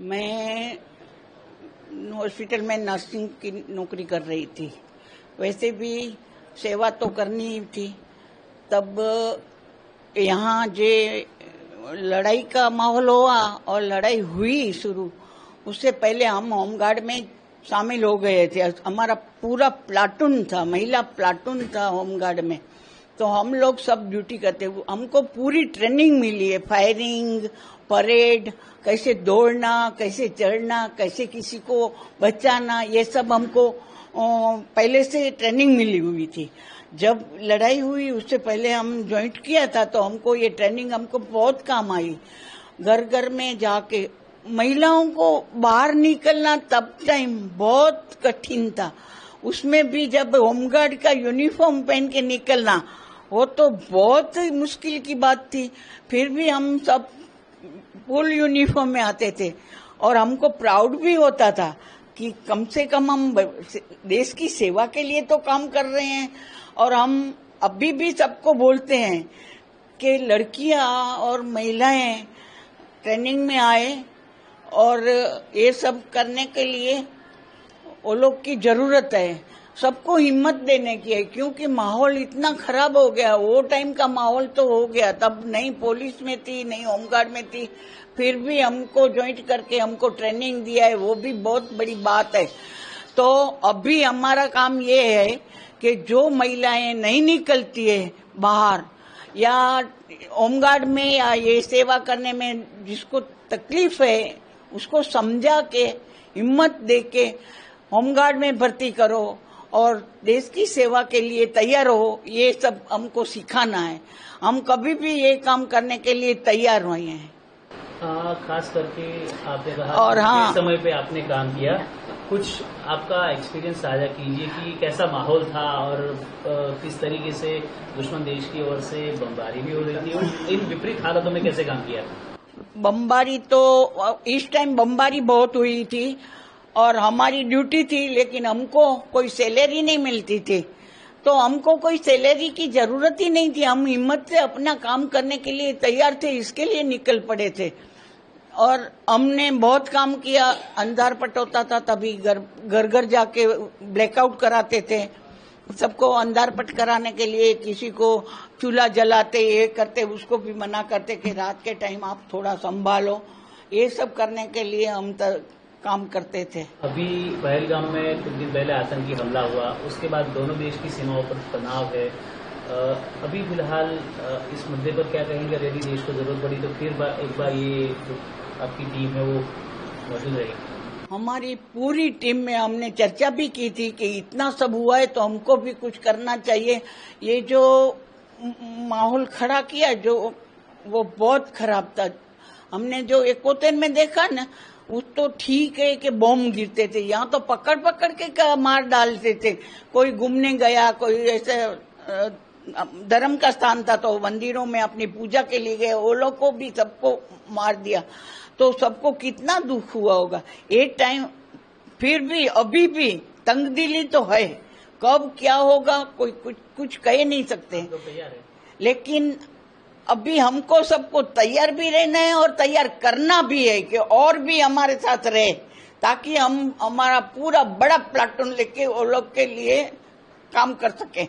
मैं हॉस्पिटल में नर्सिंग की नौकरी कर रही थी। वैसे भी सेवा तो करनी ही थी। तब यहाँ जे लड़ाई का माहौल हुआ और लड़ाई हुई शुरू, उससे पहले हम होमगार्ड में शामिल हो गए थे। हमारा पूरा प्लाटून था, महिला प्लाटून था होमगार्ड में। तो हम लोग सब ड्यूटी करते, हमको पूरी ट्रेनिंग मिली है। फायरिंग, परेड, कैसे दौड़ना, कैसे चढ़ना, कैसे किसी को बचाना, ये सब हमको पहले से ट्रेनिंग मिली हुई थी। जब लड़ाई हुई उससे पहले हम ज्वाइंट किया था, तो हमको ये ट्रेनिंग हमको बहुत काम आई। घर घर में जाके महिलाओं को बाहर निकलना तब टाइम बहुत कठिन था। उसमें भी जब होमगार्ड का यूनिफॉर्म पहन के निकलना, वो तो बहुत मुश्किल की बात थी। फिर भी हम सब फुल यूनिफॉर्म में आते थे और हमको प्राउड भी होता था कि कम से कम हम देश की सेवा के लिए तो काम कर रहे हैं। और हम अभी भी सबको बोलते हैं कि लड़कियां और महिलाएं ट्रेनिंग में आए और ये सब करने के लिए वो लोग की जरूरत है। सबको हिम्मत देने की है, क्योंकि माहौल इतना खराब हो गया। वो टाइम का माहौल तो हो गया, तब नहीं पुलिस में थी, नहीं होमगार्ड में थी, फिर भी हमको ज्वाइंट करके हमको ट्रेनिंग दिया है, वो भी बहुत बड़ी बात है। तो अभी हमारा काम ये है कि जो महिलाएं नहीं निकलती है बाहर या होमगार्ड में या ये सेवा करने में जिसको तकलीफ है, उसको समझा के हिम्मत दे के होमगार्ड में भर्ती करो और देश की सेवा के लिए तैयार हो। ये सब हमको सिखाना है। हम कभी भी ये काम करने के लिए तैयार हुए हैं। खास करके आपने कहा और हाँ, समय पे आपने काम किया, कुछ आपका एक्सपीरियंस साझा कीजिए कि कैसा माहौल था और किस तरीके से दुश्मन देश की ओर से बमबारी भी हो रही थी और इन विपरीत हालातों में कैसे काम किया? बमबारी तो इस टाइम बमबारी बहुत हुई थी और हमारी ड्यूटी थी, लेकिन हमको कोई सैलरी नहीं मिलती थी। तो हमको कोई सैलरी की जरूरत ही नहीं थी। हम हिम्मत से अपना काम करने के लिए तैयार थे, इसके लिए निकल पड़े थे। और हमने बहुत काम किया। अंधार पट होता था तभी घर घर जाके ब्लैकआउट कराते थे। सबको अंधार पट कराने के लिए किसी को चूल्हा जलाते, ये करते, उसको भी मना करते कि रात के टाइम आप थोड़ा संभालो। ये सब करने के लिए हम काम करते थे। अभी पहलगाम में कुछ दिन पहले आतंकी हमला हुआ, उसके बाद दोनों देश की सीमाओं पर तनाव है। अभी फिलहाल इस मुद्दे पर क्या कहेंगे? यदि देश को जरूरत पड़ी तो फिर एक बार ये आपकी टीम है वो मौजूद रहेगी? हमारी पूरी टीम में हमने चर्चा भी की थी कि इतना सब हुआ है तो हमको भी कुछ करना चाहिए। ये जो माहौल खड़ा किया जो वो बहुत खराब था। हमने जो इकोतेन में देखा ना, वो तो ठीक है कि बम गिरते थे, यहाँ तो पकड़ पकड़ के मार डालते थे। कोई घूमने गया, कोई ऐसे धर्म का स्थान था तो मंदिरों में अपनी पूजा के लिए गए, वो लोग को भी सबको मार दिया। तो सबको कितना दुख हुआ होगा। एक टाइम फिर भी अभी भी तंगदिली तो है। कब क्या होगा कोई कुछ कह नहीं सकते, लेकिन अभी हमको सबको तैयार भी रहना है और तैयार करना भी है कि और भी हमारे साथ रहे, ताकि हम हमारा पूरा बड़ा प्लाटून लेके वो लोग के लिए काम कर सकें।